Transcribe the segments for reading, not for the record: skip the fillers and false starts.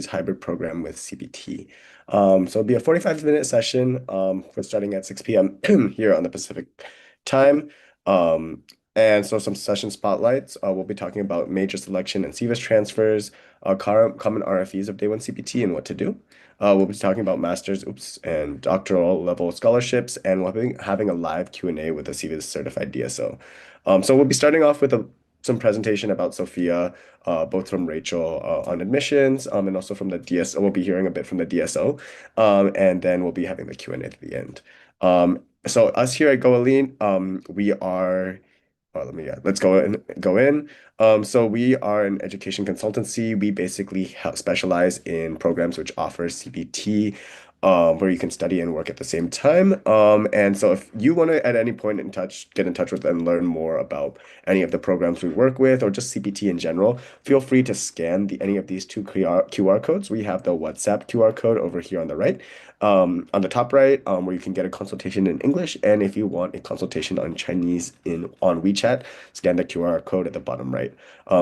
hybrid program with CPT. So it'll be a 45-minute session. We're starting at 6 p.m. here on the Pacific time. And so some session spotlights. We'll be talking about major selection and Sevis transfers, common RFEs of Day 1 CPT and what to do. We'll be talking about master's, and doctoral level scholarships, and we'll be having a live Q&A with a Sevis certified DSO. So we'll be starting off with some presentation about Sofia, both from Rachel on admissions, and also from the DSO. We'll be hearing a bit from the DSO, and then we'll be having the Q&A at the end. So us here at GoAline, we are. Let's go in. So we are an education consultancy. We basically specialize in programs which offer CPT, where you can study and work at the same time. And so if you want to at any point get in touch with and learn more about any of the programs we work with or just CPT in general, feel free to scan any of these two QR codes. We have the WhatsApp QR code over here on the right. On the top right, where you can get a consultation in English, and if you want a consultation on Chinese on WeChat, scan the QR code at the bottom right.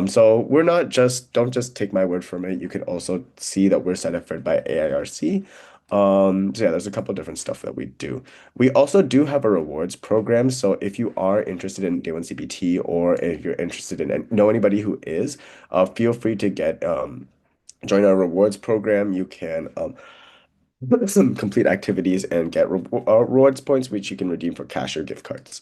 So don't just take my word from it. You can also see that we're certified by AIRC. So yeah, there's a couple different stuff that we do. We also do have a rewards program. So if you are interested in Day 1 CPT, or if you're interested in know anybody who is, feel free to join our rewards program. You can some complete activities and get rewards points, which you can redeem for cash or gift cards.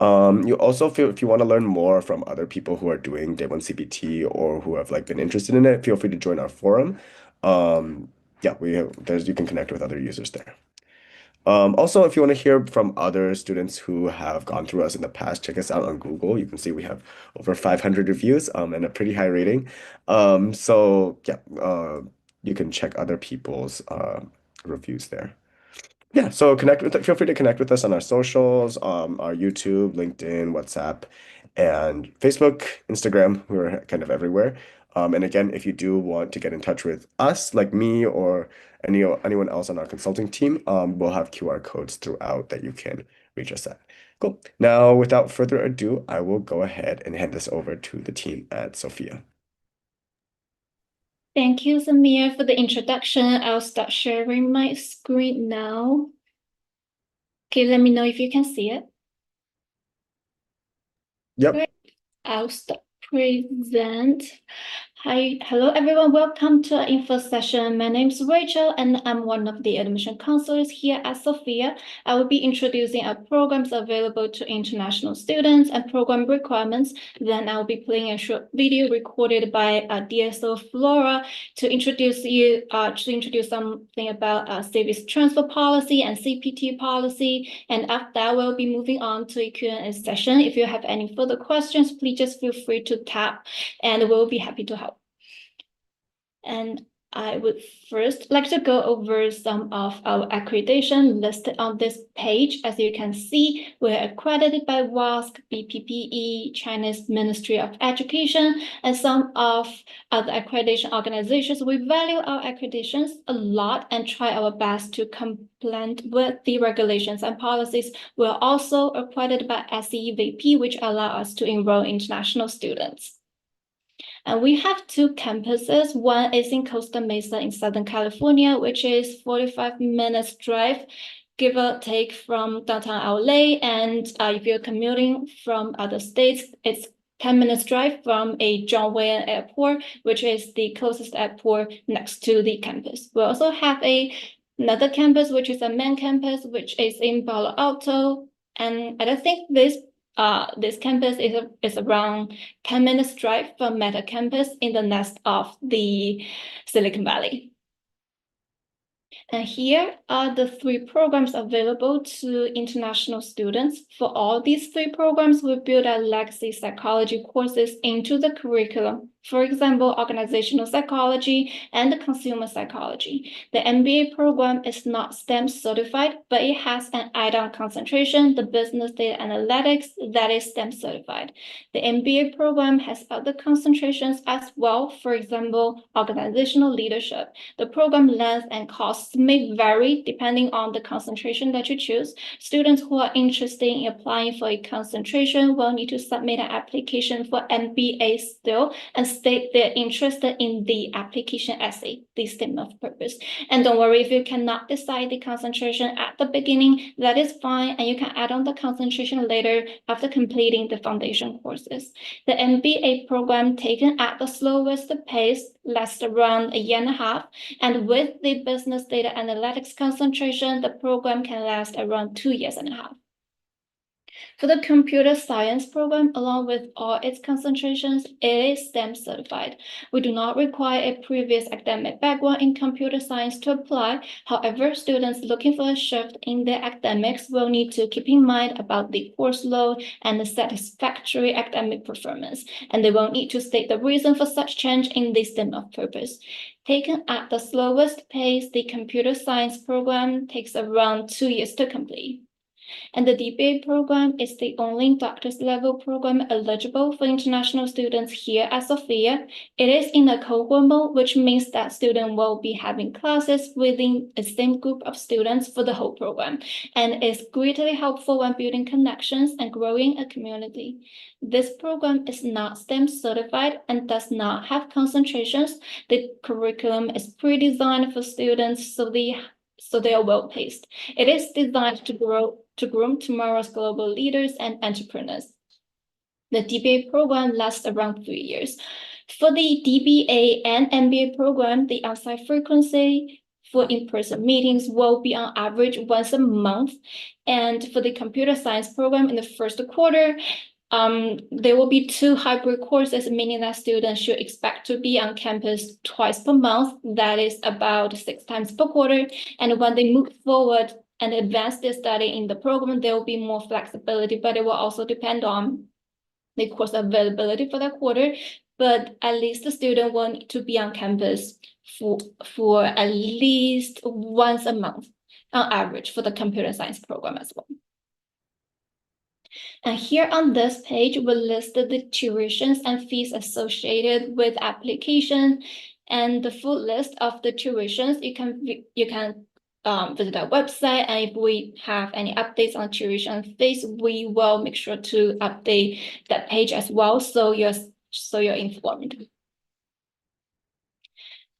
You also feel if you want to learn more from other people who are doing Day 1 CPT or who have been interested in it, feel free to join our forum. Yeah, you can connect with other users there. Also, if you want to hear from other students who have gone through us in the past, check us out on Google. You can see we have over 500 reviews and a pretty high rating. So yeah, you can check other people's reviews there. Yeah, so feel free to connect with us on our socials, our YouTube, LinkedIn, WhatsApp, and Facebook, Instagram. We're kind of everywhere. And again, if you do want to get in touch with us, like me or anyone else on our consulting team, we'll have QR codes throughout that you can reach us at. Cool. Now, without further ado, I will go ahead and hand this over to the team at Sofia. Thank you, Samir, for the introduction. I'll start sharing my screen now. Okay, let me know if you can see it. Yep. Great. I'll start present. Hello everyone, welcome to our info session. My name is Rachel and I'm one of the admission counselors here at Sofia. I will be introducing our programs available to international students and program requirements. Then I'll be playing a short video recorded by DSO Flora to introduce something about Sevis transfer policy and CPT policy. And after that, we'll be moving on to a Q&A session. If you have any further questions, please just feel free to tap and we'll be happy to help. And I would first like to go over some of our accreditation listed on this page. As you can see, we're accredited by WASC, BPPE, Chinese Ministry of Education, and some of other accreditation organizations. We value our accreditations a lot and try our best to comply with the regulations and policies. We're also accredited by SCEVP, which allow us to enroll international students. And we have two campuses. One is in Costa Mesa in Southern California, which is 45 minutes drive, give or take, from downtown LA. And if you're commuting from other states, it's 10 minutes drive from a John Wayne Airport, which is the closest airport next to the campus. We also have another campus, which is a main campus, which is in Palo Alto. And I think this campus is around 10 minutes drive from Meta campus in the nest of the Silicon Valley. And here are the three programs available to international students. For all these three programs, we build our legacy psychology courses into the curriculum. For example, organizational psychology and consumer psychology. The MBA program is not STEM certified, but it has an add-on concentration, the business data analytics, that is STEM certified. The MBA program has other concentrations as well, for example, organizational leadership. The program length and costs may vary depending on the concentration that you choose. Students who are interested in applying for a concentration will need to submit an application for MBA still, and state they're interested in the application essay, the statement of purpose. And don't worry if you cannot decide the concentration at the beginning, that is fine, and you can add on the concentration later after completing the foundation courses. The MBA program taken at the slowest pace lasts around a year and a half, and with the business data analytics concentration, the program can last around 2 years and a half. For the computer science program, along with all its concentrations, it is STEM certified. We do not require a previous academic background in computer science to apply. However, students looking for a shift in their academics will need to keep in mind about the course load and the satisfactory academic performance, and they will need to state the reason for such change in the statement of purpose. Taken at the slowest pace, the computer science program takes around 2 years to complete. And the DBA program is the only doctor's level program eligible for international students here at Sofia. It is in a cohort mode, which means that students will be having classes within the same group of students for the whole program, and is greatly helpful when building connections and growing a community. This program is not STEM certified and does not have concentrations. The curriculum is pre-designed for students, so they are well-paced. It is designed to groom tomorrow's global leaders and entrepreneurs. The DBA program lasts around 3 years. For the DBA and MBA program, the on-site frequency for in-person meetings will be on average once a month. And for the computer science program in the first quarter, there will be 2 hybrid courses, meaning that students should expect to be on campus twice per month. That is about 6 times per quarter. And when they move forward and advance their study in the program, there will be more flexibility, but it will also depend on the course availability for that quarter. But at least the student will need to be on campus for at least once a month on average for the computer science program as well. And here on this page, we listed the tuitions and fees associated with application, and the full list of the tuitions. You can visit our website, and if we have any updates on tuition fees, we will make sure to update that page as well, so you're informed.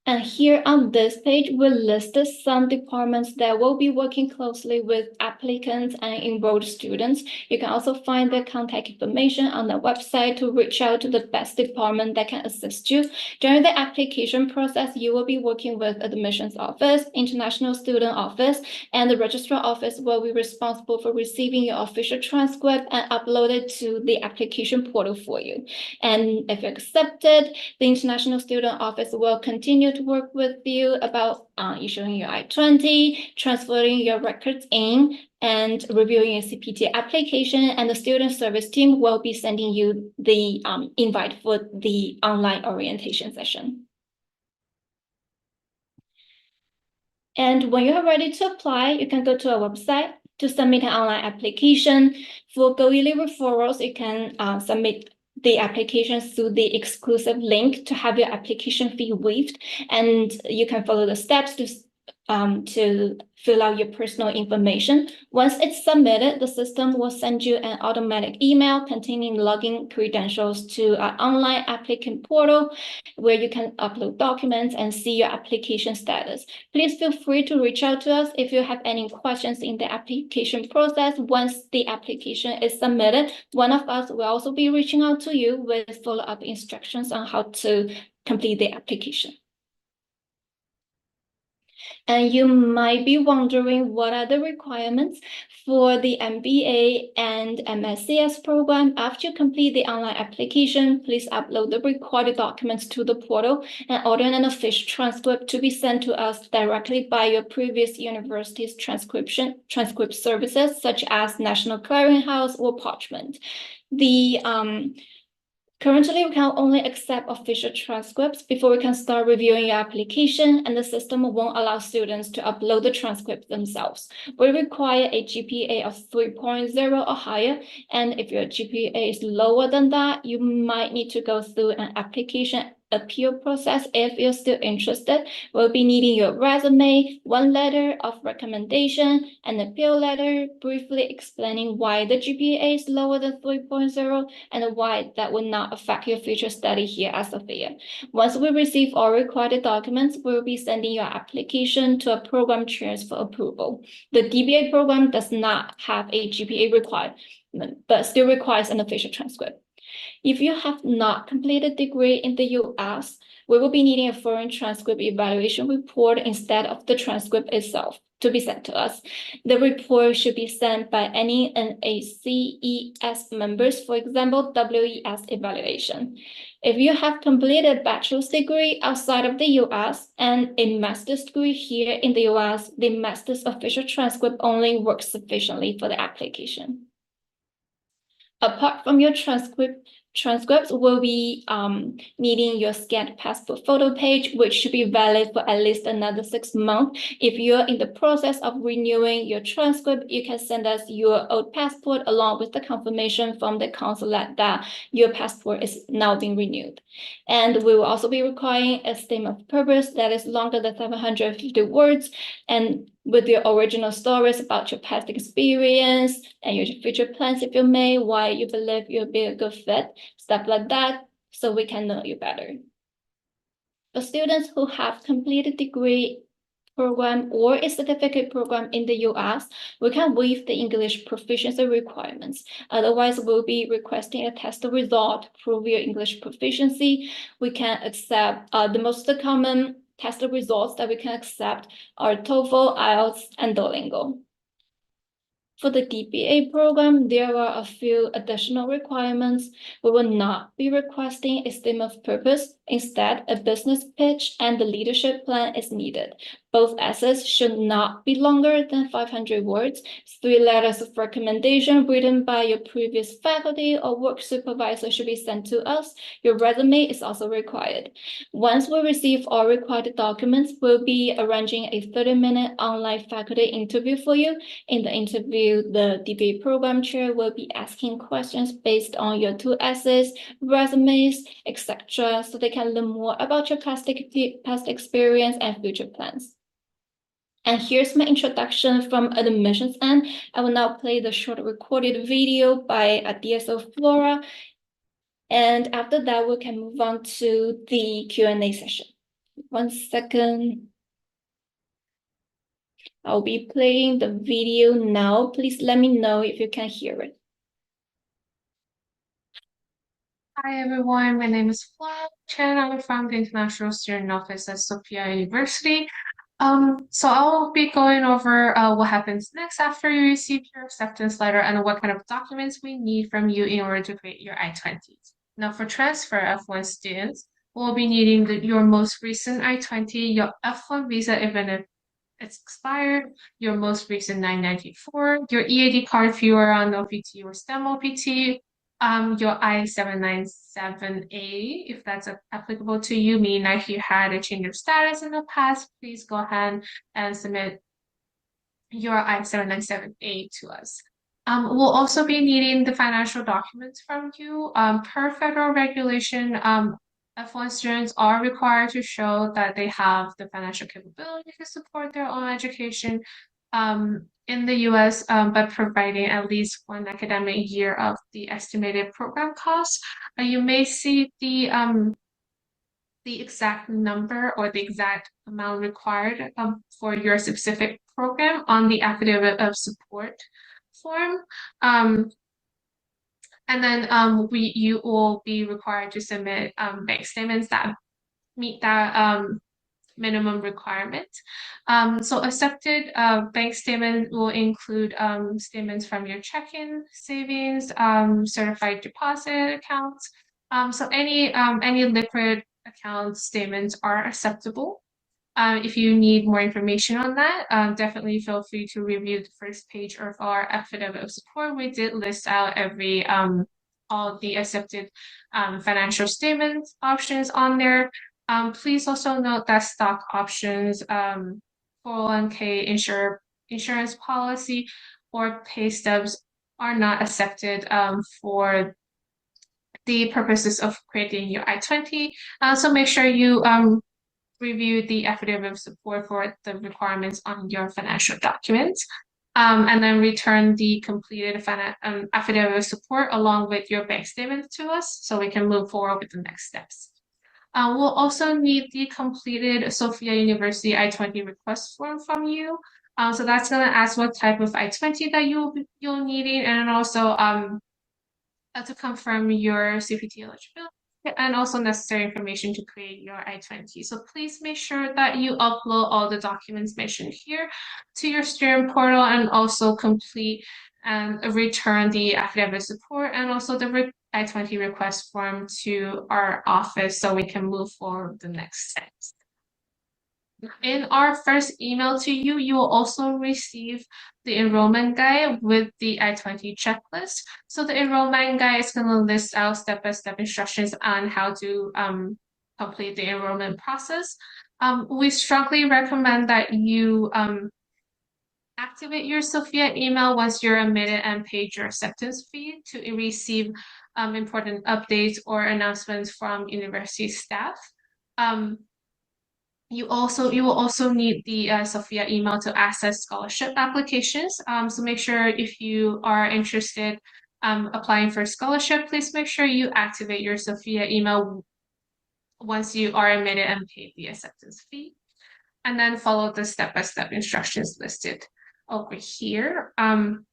And here on this page, we listed some departments that will be working closely with applicants and enrolled students. You can also find the contact information on the website to reach out to the best department that can assist you. During the application process, you will be working with admissions office, international student office, and the registrar office will be responsible for receiving your official transcript and upload it to the application portal for you. And if you're accepted, the international student office will continue to work with you about issuing your I-20, transferring your records in, and reviewing your CPT application, and the student service team will be sending you the invite for the online orientation session. And when you are ready to apply, you can go to our website to submit an online application. For GoEli referrals, you can submit the applications through the exclusive link to have your application fee waived, and you can follow the steps to fill out your personal information. Once it's submitted, the system will send you an automatic email containing login credentials to our online applicant portal, where you can upload documents and see your application status. Please feel free to reach out to us if you have any questions in the application process. Once the application is submitted, one of us will also be reaching out to you with follow-up instructions on how to complete the application. And you might be wondering, what are the requirements for the MBA and MSCS program? After you complete the online application, please upload the recorded documents to the portal and order an official transcript to be sent to us directly by your previous university's transcript services, such as National Clearinghouse or Parchment. Currently, we can only accept official transcripts before we can start reviewing your application, and the system won't allow students to upload the transcript themselves. We require a GPA of 3.0 or higher, and if your GPA is lower than that, you might need to go through an application appeal process, if you're still interested, we'll be needing your resume, one letter of recommendation, an appeal letter, briefly explaining why the GPA is lower than 3.0 and why that will not affect your future study here at Sofia. Once we receive all required documents, we'll be sending your application to a program transfer approval. The DBA program does not have a GPA requirement, but still requires an official transcript. If you have not completed degree in the US, we will be needing a foreign transcript evaluation report instead of the transcript itself to be sent to us. The report should be sent by any NACES members, for example, WES evaluation. If you have completed a bachelor's degree outside of the US and a master's degree here in the US, the master's official transcript only works sufficiently for the application. Apart from your transcripts will be needing your scanned passport photo page, which should be valid for at least another 6 months. If you're in the process of renewing your transcript, you can send us your old passport along with the confirmation from the consulate that your passport is now being renewed. And we will also be requiring a statement of purpose that is longer than 750 words and with your original stories about your past experience and your future plans, if you may, why you believe you'll be a good fit, stuff like that, so we can know you better. For students who have completed degree program or a certificate program in the US, we can waive the English proficiency requirements. Otherwise, we'll be requesting a test result to prove your English proficiency. We can accept the most common test results that we can accept are TOEFL, IELTS, and Duolingo. For the DBA program, there are a few additional requirements. We will not be requesting a statement of purpose. Instead, a business pitch and the leadership plan is needed. Both essays should not be longer than 500 words. 3 letters of recommendation written by your previous faculty or work supervisor should be sent to us. Your resume is also required. Once we receive all required documents, we'll be arranging a 30-minute online faculty interview for you. In the interview, the DBA program chair will be asking questions based on your 2 essays, resumes, etc., so they can learn more about your past experience and future plans. And here's my introduction from admissions end. I will now play the short recorded video by DSO Flora. And after that, we can move on to the Q&A session. 1 second. I'll be playing the video now. Please let me know if you can hear it. Hi everyone, my name is Flora Chen. I'm from the International Student Office at Sofia University. So I'll be going over what happens next after you receive your acceptance letter and what kind of documents we need from you in order to create your I-20s. Now for transfer F1 students, we'll be needing your most recent I-20, your F1 visa if it's expired, your most recent 994, your EAD card if you are on OPT or STEM OPT, your I-797A, if that's applicable to you, meaning if you had a change of status in the past, please go ahead and submit your I-797A to us. We'll also be needing the financial documents from you. Per federal regulation, F1 students are required to show that they have the financial capability to support their own education in the US by providing at least 1 academic year of the estimated program costs. You may see the exact number or the exact amount required for your specific program on the affidavit of support form. And then you will be required to submit bank statements that meet that minimum requirement. So accepted bank statement will include statements from your checking, savings, certified deposit accounts. So any liquid account statements are acceptable. If you need more information on that, definitely feel free to review the first page of our affidavit of support. We did list out all the accepted financial statements options on there. Please also note that stock options, 401k insurance policy, or pay stubs are not accepted for the purposes of creating your I-20. So make sure you review the affidavit of support for the requirements on your financial documents. And then return the completed affidavit of support along with your bank statement to us so we can move forward with the next steps. We'll also need the completed Sofia University I-20 request form from you. So that's going to ask what type of I-20 that you'll needing, and also to confirm your CPT eligibility and also necessary information to create your I-20. So please make sure that you upload all the documents mentioned here to your student portal, and also complete and return the affidavit of support and also the I-20 request form to our office so we can move forward the next steps. In our first email to you, you will also receive the enrollment guide with the I-20 checklist. So the enrollment guide is going to list out step-by-step instructions on how to complete the enrollment process. We strongly recommend that you activate your Sofia email once you're admitted and paid your acceptance fee to receive important updates or announcements from university staff. You will also need the Sofia email to access scholarship applications. So make sure if you are interested applying for scholarship, please make sure you activate your Sofia email once you are admitted and paid the acceptance fee, and then follow the step-by-step instructions listed over here. And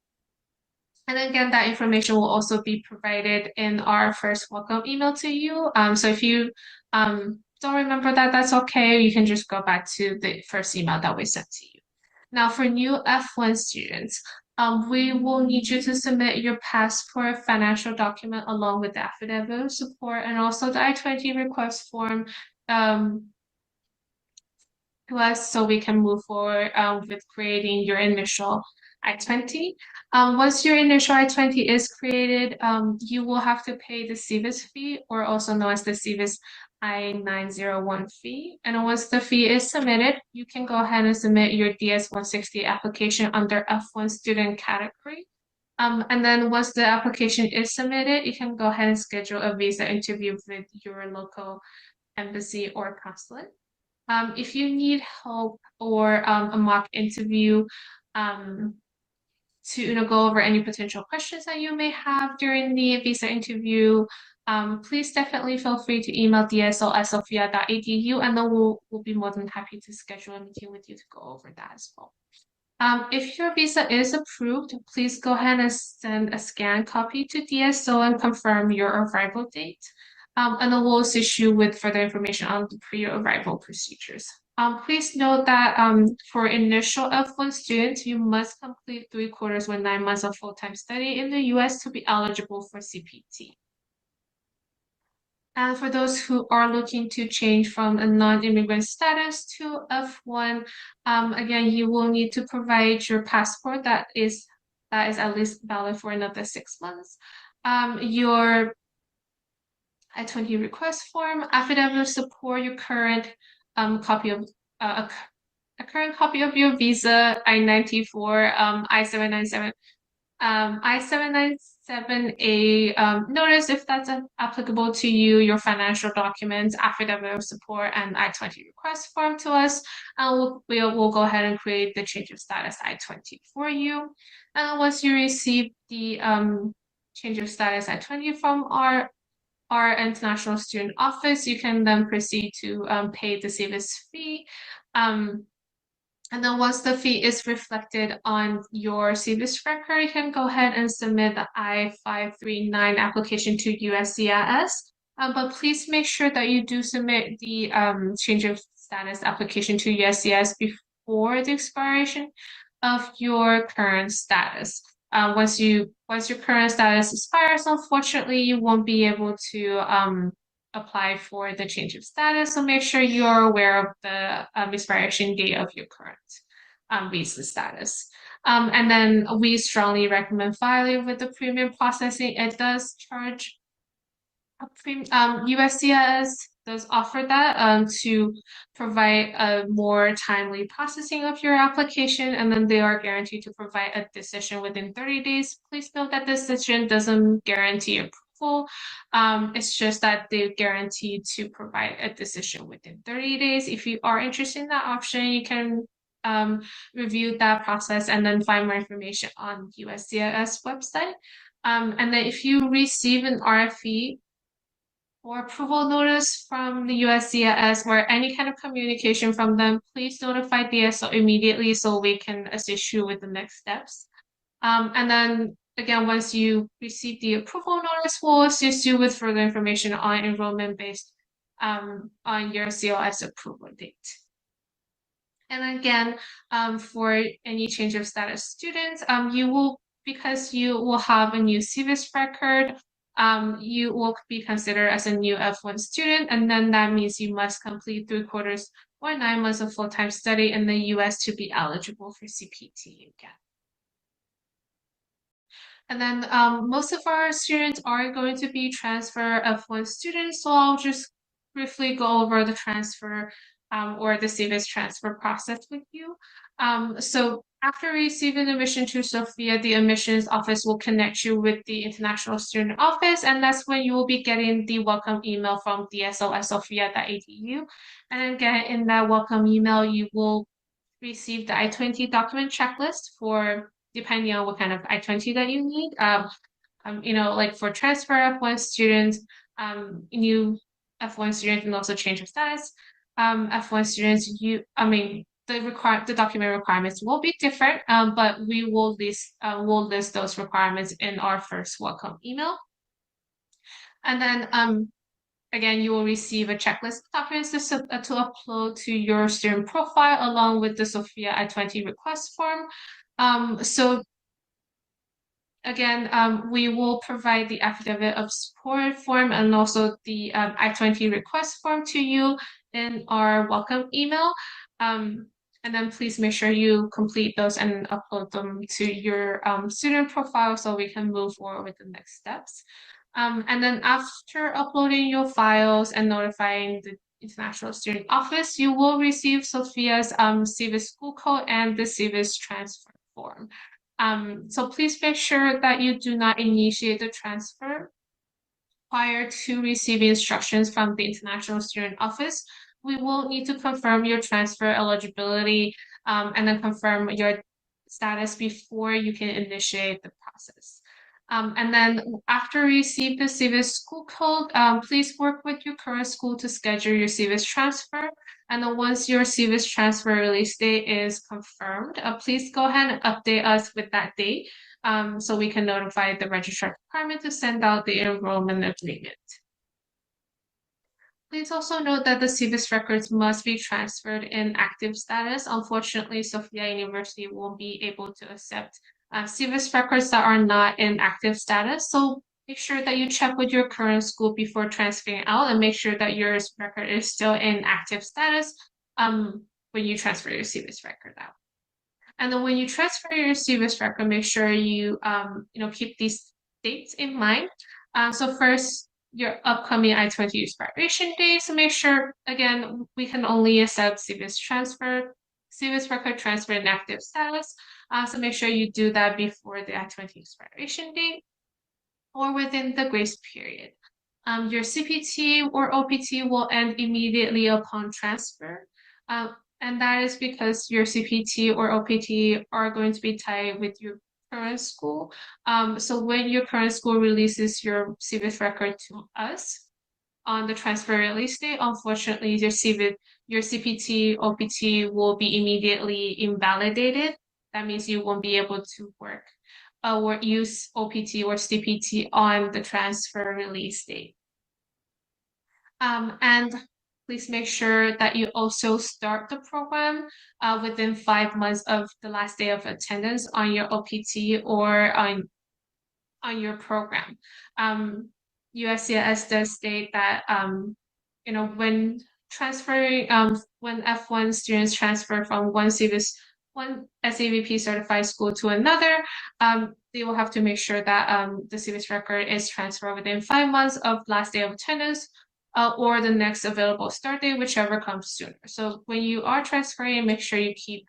again, that information will also be provided in our first welcome email to you. So if you don't remember that, that's okay. You can just go back to the first email that we sent to you. Now, for new F1 students, we will need you to submit your passport financial document along with the affidavit of support and also the I-20 request form to us so we can move forward with creating your initial I-20. Once your initial I-20 is created, you will have to pay the Sevis fee, or also known as the Sevis I-901 fee. And once the fee is submitted, you can go ahead and submit your DS-160 application under F1 student category. And then once the application is submitted, you can go ahead and schedule a visa interview with your local embassy or consulate. If you need help or a mock interview to go over any potential questions that you may have during the visa interview, please definitely feel free to email dsl@sofia.edu, and then we'll be more than happy to schedule a meeting with you to go over that as well. If your visa is approved, please go ahead and send a scanned copy to DSO and confirm your arrival date. And then we'll assist you with further information on the pre-arrival procedures. Please note that for initial F1 students, you must complete 3/4 with 9 months of full-time study in the US to be eligible for CPT. And for those who are looking to change from a non-immigrant status to F1, again, you will need to provide your passport that is at least valid for another 6 months. Your I-20 request form, affidavit of support, your current copy of a current copy of your visa, I-94, I-797, I-797A notice if that's applicable to you, your financial documents, affidavit of support, and I-20 request form to us. And we'll go ahead and create the change of status I-20 for you. And once you receive the change of status I-20 from our international student office, you can then proceed to pay the Sevis fee. And then once the fee is reflected on your Sevis record, you can go ahead and submit the I-539 application to USCIS. But please make sure that you do submit the change of status application to USCIS before the expiration of your current status. Once your current status expires, unfortunately, you won't be able to apply for the change of status. So make sure you're aware of the expiration date of your current visa status. And then we strongly recommend filing with the premium processing. It does charge a premium. USCIS does offer that to provide a more timely processing of your application, and then they are guaranteed to provide a decision within 30 days. Please note that this decision doesn't guarantee approval. approval. It's just that they guarantee to provide a decision within 30 days. If you are interested in that option, you can review that process and then find more information on USCIS website. And then if you receive an RFE or approval notice from the USCIS or any kind of communication from them, please notify DSO immediately so we can assist you with the next steps. And then again, once you receive the approval notice, we'll assist you with further information on enrollment based on your COS approval date. And again, for any change of status students, because you will have a new Sevis record, you will be considered as a new F1 student, and then that means you must complete 3/4 or 9 months of full-time study in the US to be eligible for CPT again. And then most of our students are going to be transfer F1 students, so I'll just briefly go over the transfer or the Sevis transfer process with you. So after receiving admission to Sofia, the admissions office will connect you with the international student office, and that's when you will be getting the welcome email from dso@sofia.edu. And again, in that welcome email, you will receive the I-20 document checklist for depending on what kind of I-20 that you need. Like for transfer F1 students, new F1 students, and also change of status. F1 students, the document requirements will be different, but we will list those requirements in our first welcome email. And then again, you will receive a checklist of documents to upload to your student profile along with the Sofia I-20 request form. So again, we will provide the affidavit of support form and also the I-20 request form to you in our welcome email. And then please make sure you complete those and upload them to your student profile so we can move forward with the next steps. And then after uploading your files and notifying the International Student Office, you will receive Sofia's Sevis school code and the Sevis transfer form. So please make sure that you do not initiate the transfer prior to receiving instructions from the International Student Office. We will need to confirm your transfer eligibility and then confirm your status before you can initiate the process. And then after you receive the Sevis school code, please work with your current school to schedule your Sevis transfer. And then once your Sevis transfer release date is confirmed, please go ahead and update us with that date so we can notify the registrar department to send out the enrollment agreement. Please also note that the Sevis records must be transferred in active status. Unfortunately, Sofia University won't be able to accept Sevis records that are not in active status. So make sure that you check with your current school before transferring out and make sure that your record is still in active status when you transfer your Sevis record out. And then when you transfer your Sevis record, make sure you keep these dates in mind. So first, your upcoming I-20 expiration date. So make sure, again, we can only accept Sevis record transfer in active status. So make sure you do that before the I-20 expiration date or within the grace period. Your CPT or OPT will end immediately upon transfer. And that is because your CPT or OPT are going to be tied with your current school. So when your current school releases your Sevis record to us on the transfer release date, unfortunately, your CPT, OPT will be immediately invalidated. That means you won't be able to work or use OPT or CPT on the transfer release date. And please make sure that you also start the program within 5 months of the last day of attendance on your OPT or on your program. USCIS does state that when transferring when F1 students transfer from one SAVP certified school to another, they will have to make sure that the Sevis record is transferred within 5 months of last day of attendance or the next available start date, whichever comes sooner. So when you are transferring, make sure you keep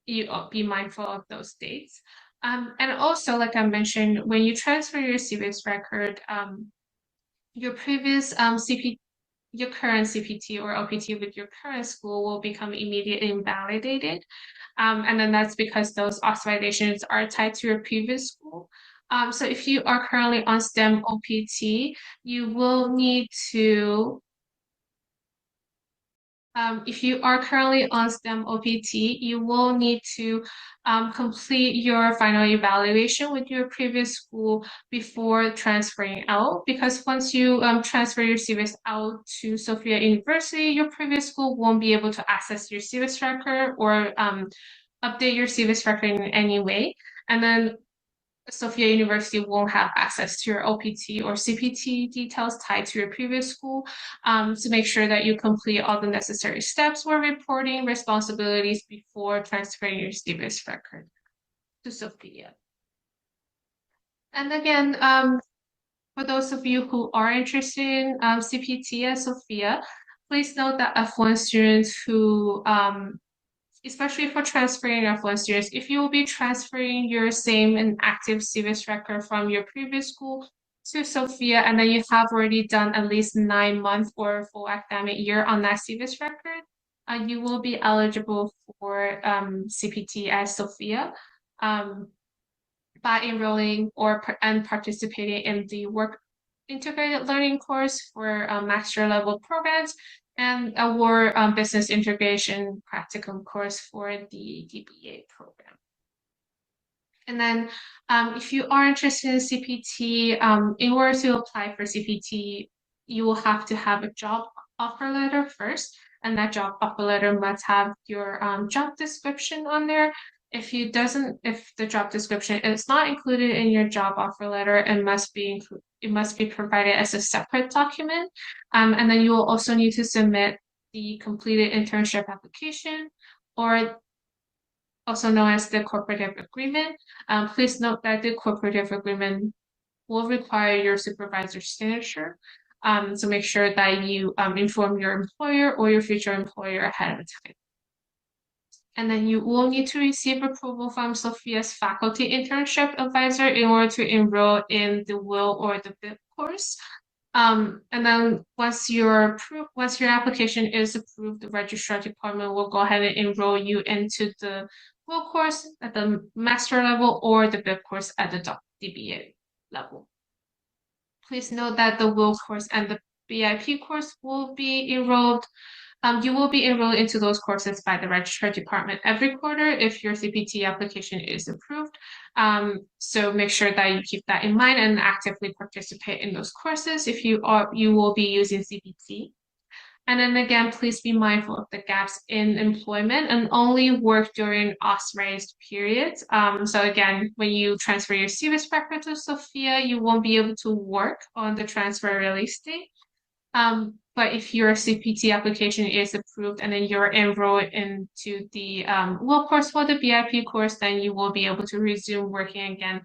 be mindful of those dates. And also, like I mentioned, when you transfer your Sevis record, your previous your current CPT or OPT with your current school will become immediately invalidated. And then that's because those authorizations are tied to your previous school. So if you are currently on STEM OPT, you will need to if you are currently on STEM OPT, you will need to complete your final evaluation with your previous school before transferring out. Because once you transfer your CVS out to Sofia University, your previous school won't be able to access your CVS record or update your CVS record in any way. And then Sofia University won't have access to your OPT or CPT details tied to your previous school to make sure that you complete all the necessary steps or reporting responsibilities before transferring your Sevis record to Sofia. And again, for those of you who are interested in CPT at Sofia, please note that F1 students who especially for transferring F1 students, if you will be transferring your same and active Sevis record from your previous school to Sofia, and then you have already done at least 9 months or full academic year on that Sevis record, you will be eligible for CPT at Sofia by enrolling and participating in the work integrated learning course for master level programs and our business integration practicum course for the DBA program. And then if you are interested in CPT, in order to apply for CPT, you will have to have a job offer letter first. And that job offer letter must have your job description on there. If the job description is not included in your job offer letter, it must be provided as a separate document. And then you will also need to submit the completed internship application or also known as the cooperative agreement. Please note that the cooperative agreement will require your supervisor's signature. So make sure that you inform your employer or your future employer ahead of time. And then you will need to receive approval from Sofia's faculty internship advisor in order to enroll in the will or the BIP course. And then once your application is approved, the registrar department will go ahead and enroll you into the will course at the master level or the BIP course at the DBA level. Please note that the will course and the BIP course will be enrolled. You will be enrolled into those courses by the registrar department every quarter if your CPT application is approved. So make sure that you keep that in mind and actively participate in those courses if you will be using CPT. And then again, please be mindful of the gaps in employment and only work during authorized periods. So again, when you transfer your CVS record to Sofia, you won't be able to work on the transfer release date. But if your CPT application is approved and then you're enrolled into the will course for the BIP course, then you will be able to resume working again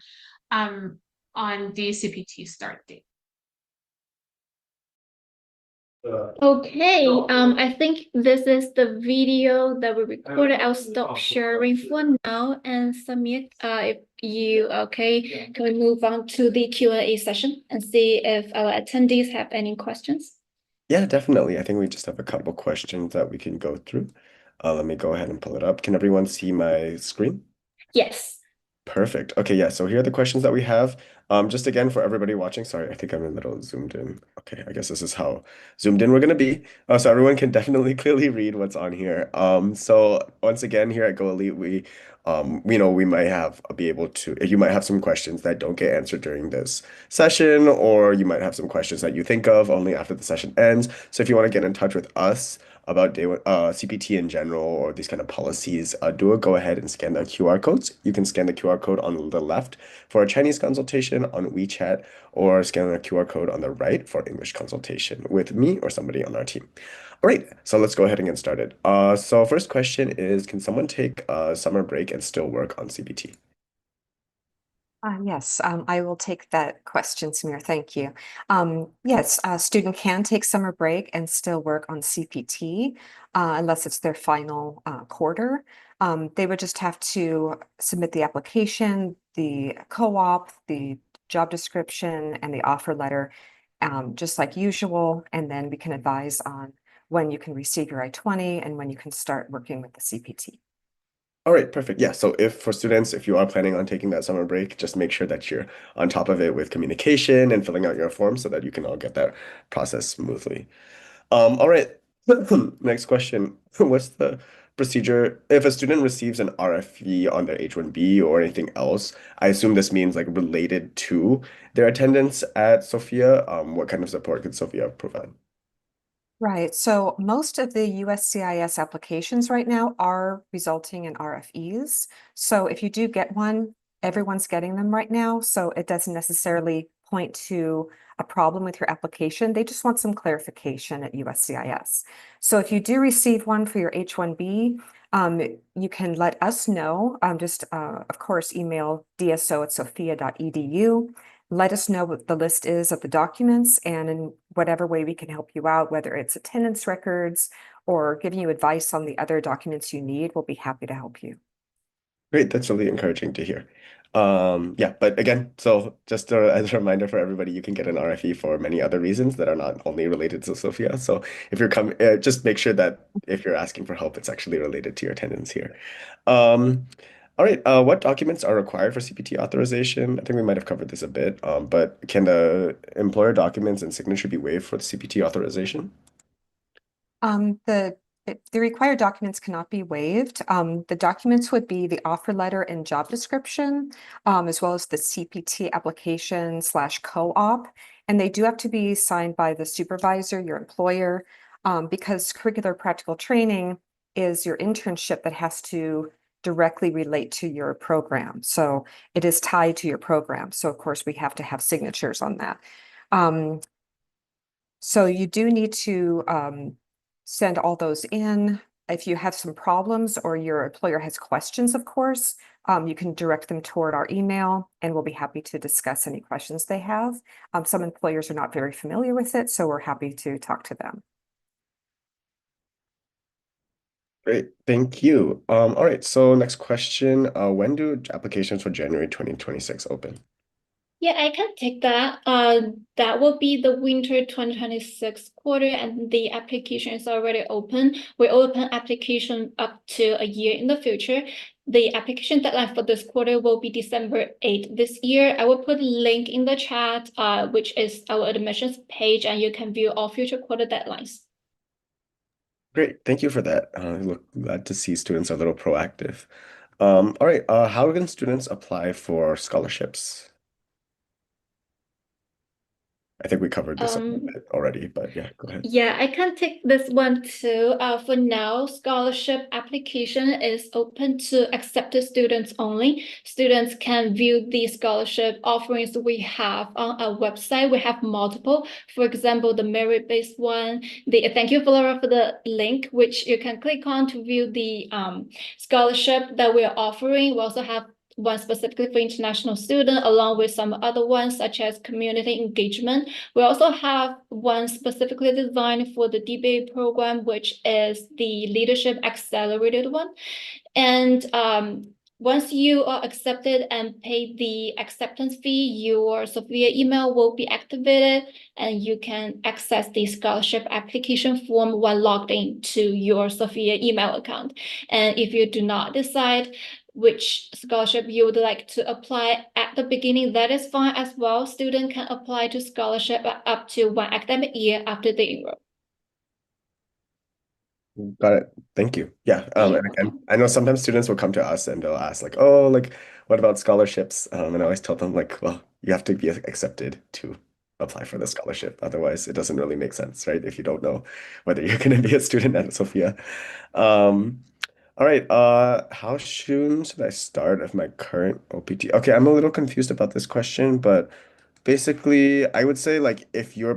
on the CPT start date. Okay, I think this is the video that we recorded. I'll stop sharing for now and submit. If you okay, can we move on to the Q&A session and see if our attendees have any questions? Yeah, definitely. I think we just have a couple questions that we can go through. Let me go ahead and pull it up. Can everyone see my screen? Yes. Perfect. Okay, yeah, so here are the questions that we have. Just again for everybody watching, sorry, I think I'm a little zoomed in. Okay, I guess this is how zoomed in we're gonna be. So everyone can definitely clearly read what's on here. So once again, here at Go Elite, we might be able to, you might have some questions that don't get answered during this session, or you might have some questions that you think of only after the session ends. So if you want to get in touch with us about CPT in general or these kind of policies, go ahead and scan the QR codes. You can scan the QR code on the left for a Chinese consultation on WeChat, or scan the QR code on the right for English consultation with me or somebody on our team. All right, so let's go ahead and get started. So first question is, can someone take a summer break and still work on CPT? Yes, I will take that question, Samir. Thank you. Yes, a student can take summer break and still work on CPT unless it's their final quarter. They would just have to submit the application, the co-op, the job description, and the offer letter, just like usual. And then we can advise on when you can receive your I-20 and when you can start working with the CPT. All right, perfect. Yeah, so if for students, if you are planning on taking that summer break, just make sure that you're on top of it with communication and filling out your forms so that you can all get that process smoothly. All right. Next question. What's the procedure if a student receives an RFE on their H-1B or anything else? I assume this means like related to their attendance at Sophia. What kind of support could Sophia provide? Right. So most of the USCIS applications right now are resulting in RFEs. So if you do get one, everyone's getting them right now. So it doesn't necessarily point to a problem with your application. They just want some clarification at USCIS. So if you do receive one for your H-1B, you can let us know. Of course, email dso@sophia.edu. Let us know what the list is of the documents, and in whatever way we can help you out, whether it's attendance records or giving you advice on the other documents you need, we'll be happy to help you. Great, that's really encouraging to hear. Yeah, but again, so just as a reminder for everybody, you can get an RFE for many other reasons that are not only related to Sophia. So if you're coming, just make sure that if you're asking for help, it's actually related to your attendance here. Um, all right, what documents are required for CPT authorization? I think we might have covered this a bit, but can the employer documents and signature be waived for the CPT authorization? Um, the the required documents cannot be waived. The documents would be the offer letter and job description, as well as the CPT application slash co-op. And they do have to be signed by the supervisor, your employer, because curricular practical training is your internship that has to directly relate to your program. So it is tied to your program. So of course we have to have signatures on that. Um, so you do need to send all those in. If you have some problems or your employer has questions, of course, you can direct them toward our email and we'll be happy to discuss any questions they have. Some employers are not very familiar with it, so we're happy to talk to them. Great, thank you. All right, so next question. When do applications for January 2026 open? Yeah, I can take that. That will be the winter 2026 quarter, and the application is already open. We open application up to a year in the future. The application deadline for this quarter will be December 8th this year. I will put a link in the chat, which is our admissions page, and you can view all future quarter deadlines. Great, thank you for that. Look, glad to see students are a little proactive. All right, how can students apply for scholarships? I think we covered this a little Um, bit already, but yeah, go ahead. Yeah, I can take this one too. For now, scholarship application is open to accepted students only. Students can view the scholarship offerings we have on our website. We have multiple. For example, the merit-based one. Thank you, Flora, for the link, which you can click on to view the scholarship that we're offering. We also have one specifically for international student, along with some other ones such as community engagement. We also have one specifically designed for the DBA program, which is the Leadership Accelerated one. And once you are accepted and pay the acceptance fee, your Sophia email will be activated and you can access the scholarship application form while logged in to your Sophia email account. And if you do not decide which scholarship you would like to apply at the beginning, that is fine as well. Student can apply to scholarship up to one academic year after they enroll. Got it. Thank you. Yeah. Yeah, you're And again, welcome. I know sometimes students will come to us and they'll ask like, oh, like, what about scholarships? And I always tell them like, well, you have to be accepted to apply for the scholarship. Otherwise, it doesn't really make sense, right? If you don't know whether you're going to be a student at Sophia. Um, all right. How soon should I start of my current OPT? Okay, I'm a little confused about this question, but basically, I would say like if your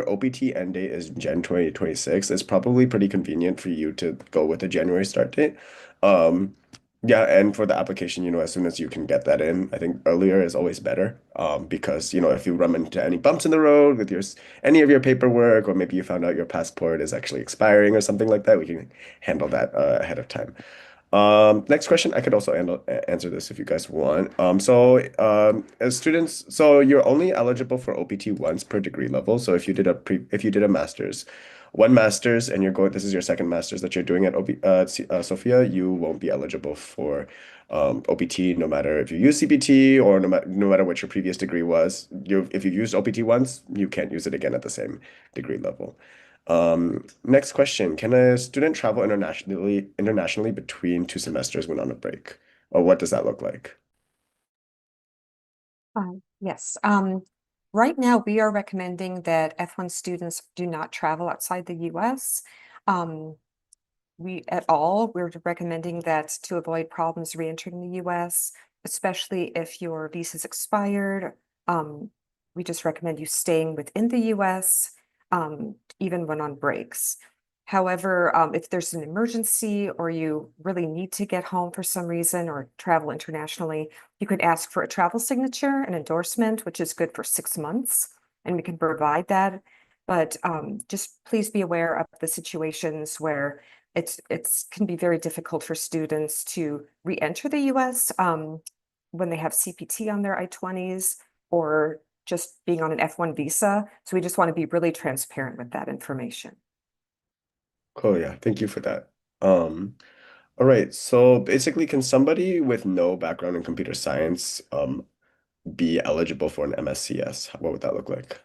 OPT end date is Jan 2026, it's probably pretty convenient for you to go with a January start date. Um, Yeah, and for the application, as soon as you can get that in, I think earlier is always better. Because if you run into any bumps in the road with any of your paperwork, or maybe you found out your passport is actually expiring or something like that, we can handle that ahead of time. Next question, I could also answer this if you guys want. As students, so you're only eligible for OPT once per degree level. So if you did a master's, one master's, and this is your second master's that you're doing at Sofia, you won't be eligible for OPT no matter if you use CPT, or no matter what your previous degree was. If you used OPT once, you can't use it again at the same degree level. Next question. Can a student travel internationally between two semesters when on a break? Or what does that look like? Yes. Right now we are recommending that F1 students do not travel outside the US. We're recommending that to avoid problems re-entering the US, especially if your visa's expired. We just recommend you staying within the US, even when on breaks. However, if there's an emergency or you really need to get home for some reason or travel internationally, you could ask for a travel signature, an endorsement, which is good for 6 months, and we can provide that. But just please be aware of the situations where it's can be very difficult for students to re-enter the US when they have CPT on their I-20s or just being on an F1 visa. So we just want to be really transparent with that information. Cool, yeah. Thank you for that. All right. So basically, can somebody with no background in computer science be eligible for an MSCS? What would that look like?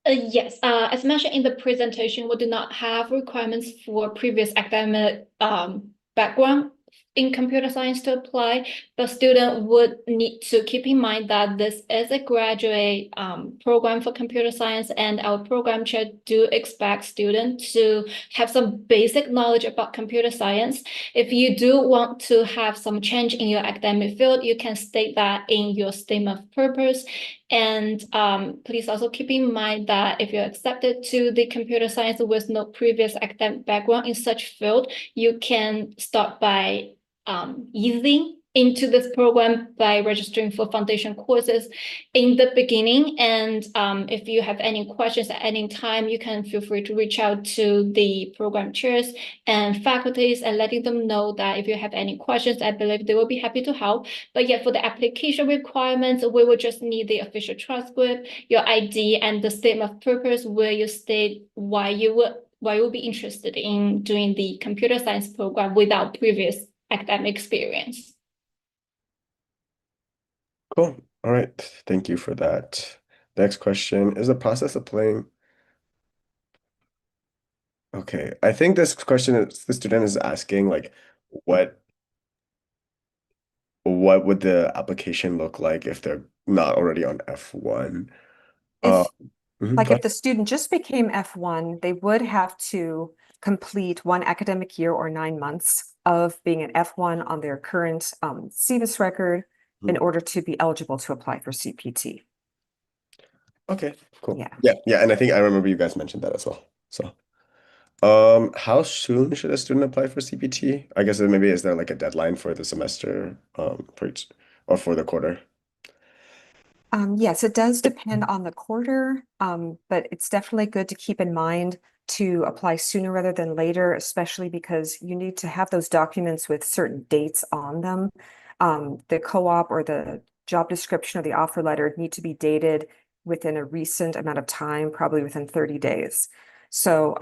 Yes, as mentioned in the presentation, we do not have requirements for previous academic background in computer science to apply, but student would need to keep in mind that this is a graduate program for computer science, and our program chair do expect students to have some basic knowledge about computer science. If you do want to have some change in your academic field, you can state that in your statement of purpose. And please also keep in mind that if you're accepted to the computer science with no previous academic background in such field, you can start by easing into this program by registering for foundation courses in the beginning. And if you have any questions at any time, you can feel free to reach out to the program chairs and faculties and letting them know that if you have any questions, I believe they will be happy to help. But yeah, for the application requirements, we will just need the official transcript, your ID, and the statement of purpose where you state why you will be interested in doing the computer science program without previous academic experience. Cool. All right. Thank you for that. Next question. Is the process of playing? Okay. I think this question is the student is asking like what what would the application look like if they're not already on F1? Uh, If Go if the student just became F1, they would have to complete one academic year or 9 months of being an F1 on their current Sevis record in Mhm. order to be eligible to apply for CPT. Okay, cool. Yeah. Yeah, and I think I remember you guys mentioned that as well. So, how soon should a student apply for CPT? I guess maybe is there like a deadline for the semester, for each or for the quarter? Yes, it does depend on the quarter, but it's definitely good to keep in mind to apply sooner rather than later, especially because you need to have those documents with certain dates on them. The co-op or the job description or the offer letter need to be dated within a recent amount of time, probably within 30 days. So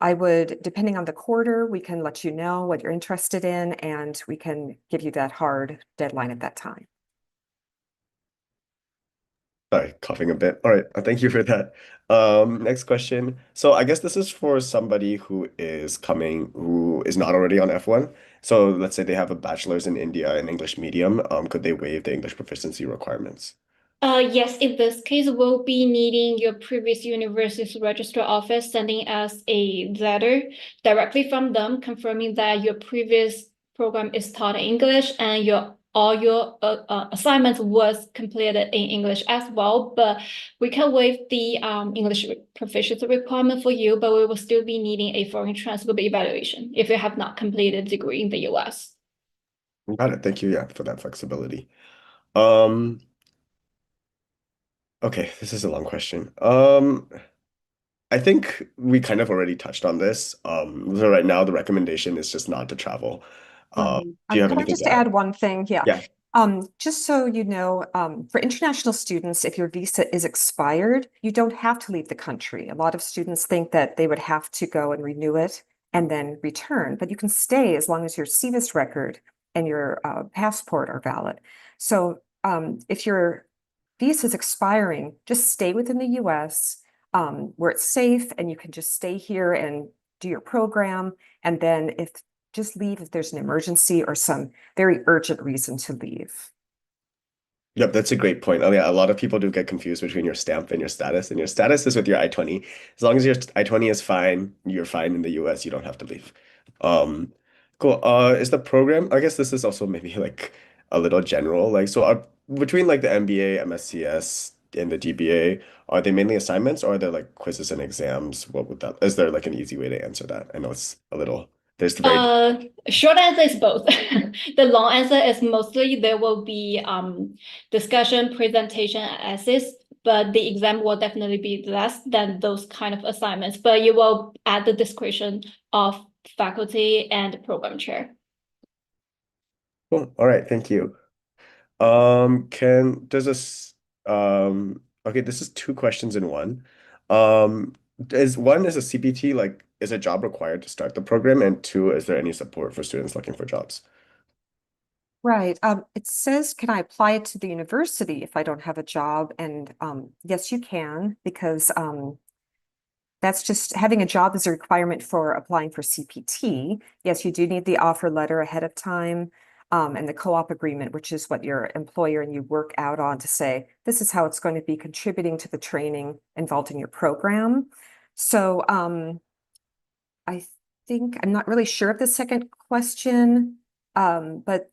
I would, depending on the quarter, we can let you know what you're interested in, and we can give you that hard deadline at that time. Sorry, coughing a bit. All right, thank you for that. Next question. So I guess this is for somebody who is not already on F1. So let's say they have a bachelor's in India in English medium. Could they waive the English proficiency requirements? Yes, in this case, we'll be needing your previous university's registrar office sending us a letter directly from them confirming that your previous program is taught in English and all your assignments was completed in English as well. But we can waive the English proficiency requirement for you, but we will still be needing a foreign transcript evaluation if you have not completed a degree in the US. Got it. Thank you, yeah, for that flexibility. Um, okay, this is a long question. I think we kind of already touched on this. So right now the recommendation is just not to travel. Right. Do you have Can I anything just to add? add one thing? Yeah. Yeah. Just so you know, for international students, if your visa is expired, you don't have to leave the country. A lot of students think that they would have to go and renew it and then return, but you can stay as long as your Sevis record and your passport are valid. So if your visa is expiring, just stay within the US where it's safe and you can just stay here and do your program. And then just leave if there's an emergency or some very urgent reason to leave. Yep, that's a great point. Oh yeah, a lot of people do get confused between your stamp and your status. And your status is with your I-20. As long as your I-20 is fine, you're fine in the US, you don't have to leave. Um, cool. Is the program, I guess this is also maybe like a little general. Like, so between like the MBA, MSCS, and the GBA, are they mainly assignments or are there like quizzes and exams? What would that, is there like an easy way to answer that? I know it's a little, there's the very, Short answer is both. The long answer is mostly there will be discussion, presentation, essays, but the exam will definitely be less than those kind of assignments. But you will add the discretion of faculty and program chair. cool. All right, thank you. Does this okay, this is two questions in one. Um, is a CPT like is a job required to start the program? And two, is there any support for students looking for jobs? Right. It says, can I apply it to the university if I don't have a job? And yes, you can, because that's just having a job is a requirement for applying for CPT. Yes, you do need the offer letter ahead of time, and the co-op agreement, which is what your employer and you work out on to say, this is how it's going to be contributing to the training involved in your program. So I think I'm not really sure of the second question, but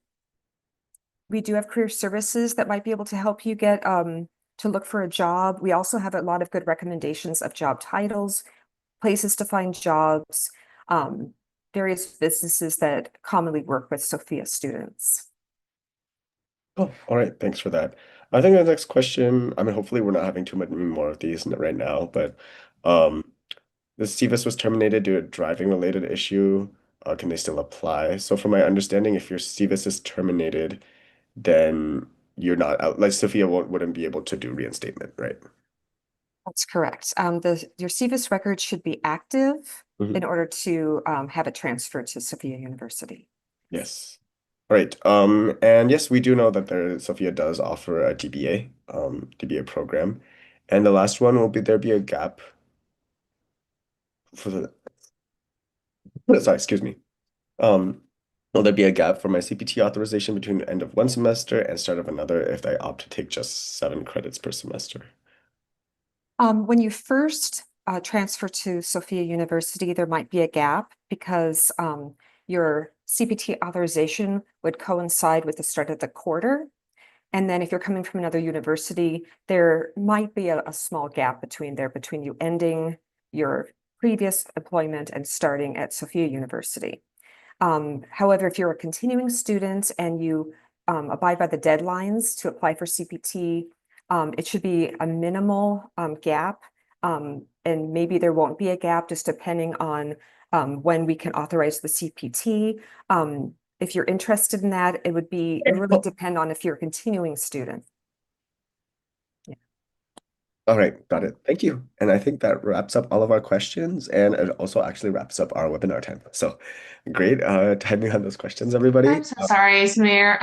we do have career services that might be able to help you get to look for a job. We also have a lot of good recommendations of job titles, places to find jobs, various businesses that commonly work with Sofia students. Oh, all right, thanks for that. I think the next question, I mean, hopefully we're not having too many more of these right now, but um the Sevis was terminated due to a driving related issue. Can they still apply? So from my understanding, if your Sevis is terminated, then you're not out, like Sophia wouldn't be able to do reinstatement, right? That's correct. Your Sevis record should be active in Mhm. order to have it transferred to Sofia University. Yes. All right. And yes, we do know that Sophia does offer a DBA program. And the last one will be there be a gap for the sorry, excuse me. Um, will there be a gap for my CPT authorization between the end of one semester and start of another if I opt to take just 7 credits per semester? When you first transfer to Sofia University, there might be a gap because your CPT authorization would coincide with the start of the quarter. And then if you're coming from another university, there might be a small gap between you ending your previous employment and starting at Sofia University. However, if you're a continuing student and you abide by the deadlines to apply for CPT, it should be a minimal gap. And maybe there won't be a gap just depending on when we can authorize the CPT. If you're interested in that, it would really depend on if you're a continuing student. Yeah. All right, got it. Thank you. And I think that wraps up all of our questions, and it also actually wraps up our webinar time. So great timing on those questions, everybody. I'm so sorry, Samir.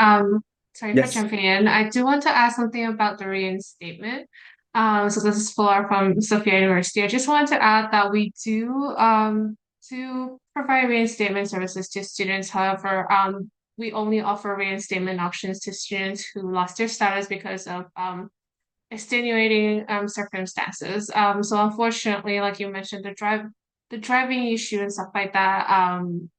Sorry for Yes. jumping in. I do want to ask something about the reinstatement. So this is Flora from Sofia University. I just wanted to add that we do provide reinstatement services to students. However, we only offer reinstatement options to students who lost their status because of extenuating circumstances. So unfortunately, like you mentioned, the driving issue and stuff like that,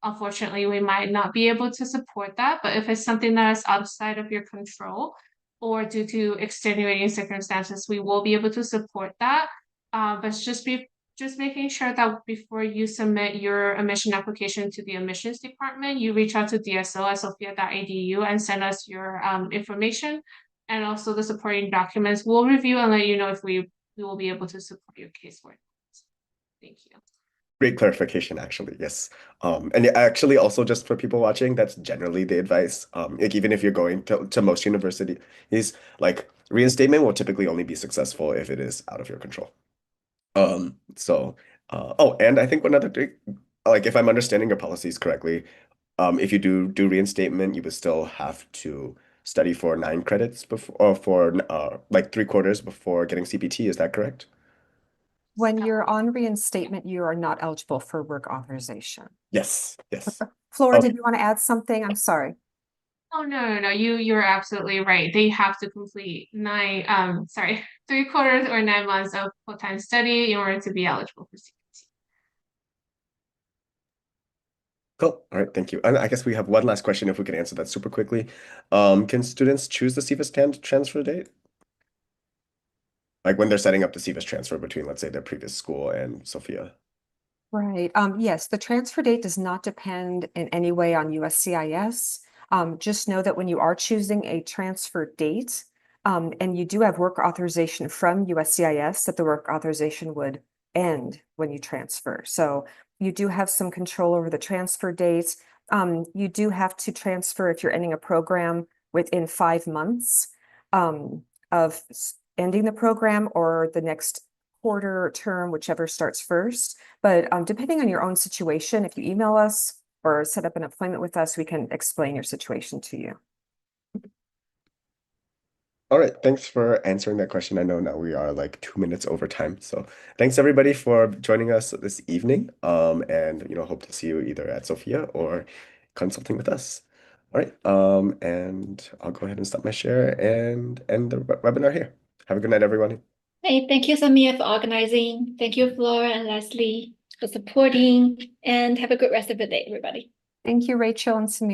unfortunately, we might not be able to support that. But if it's something that is outside of your control or due to extenuating circumstances, we will be able to support that. But just be just making sure that before you submit your admission application to the admissions department, you reach out to dso@sofia.edu and send us your information and also the supporting documents. We'll review and let you know if we will be able to support your case for it. Thank you. Great clarification, actually. Yes. And actually also just for people watching, that's generally the advice. Like even if you're going to most universities, like reinstatement will typically only be successful if it is out of your control. Oh, and I think one other thing, like if I'm understanding your policies correctly, if you do reinstatement, you would still have to study for 9 credits before, or for like 3/4 before getting CPT. Is that correct? When you're on reinstatement, you are not eligible for work authorization. Yes. Yes. Flora, Okay. did you want to add something? I'm sorry. Oh, no. You're absolutely right. They have to complete 3/4 or 9 months of full-time study in order to be eligible for CPT. Cool. All right. Thank you. And I guess we have one last question if we could answer that super quickly. Can students choose the Sevis transfer date? Like when they're setting up the Sevis transfer between, let's say, their previous school and Sofia. Right. Yes, the transfer date does not depend in any way on USCIS. Just know that when you are choosing a transfer date, and you do have work authorization from USCIS, that the work authorization would end when you transfer. So you do have some control over the transfer dates. You do have to transfer if you're ending a program within 5 months of ending the program or the next quarter or term, whichever starts first. But depending on your own situation, if you email us or set up an appointment with us, we can explain your situation to you. All right. Thanks for answering that question. I know now we are like 2 minutes over time. So thanks everybody for joining us this evening. And hope to see you either at Sofia or consulting with us. All right. And I'll go ahead and stop my share and end the webinar here. Have a good night, everyone. Hey, thank you, Samia, for organizing. Thank you, Flora and Leslie, for supporting. And have a good rest of the day, everybody. Thank you, Rachel and Samir.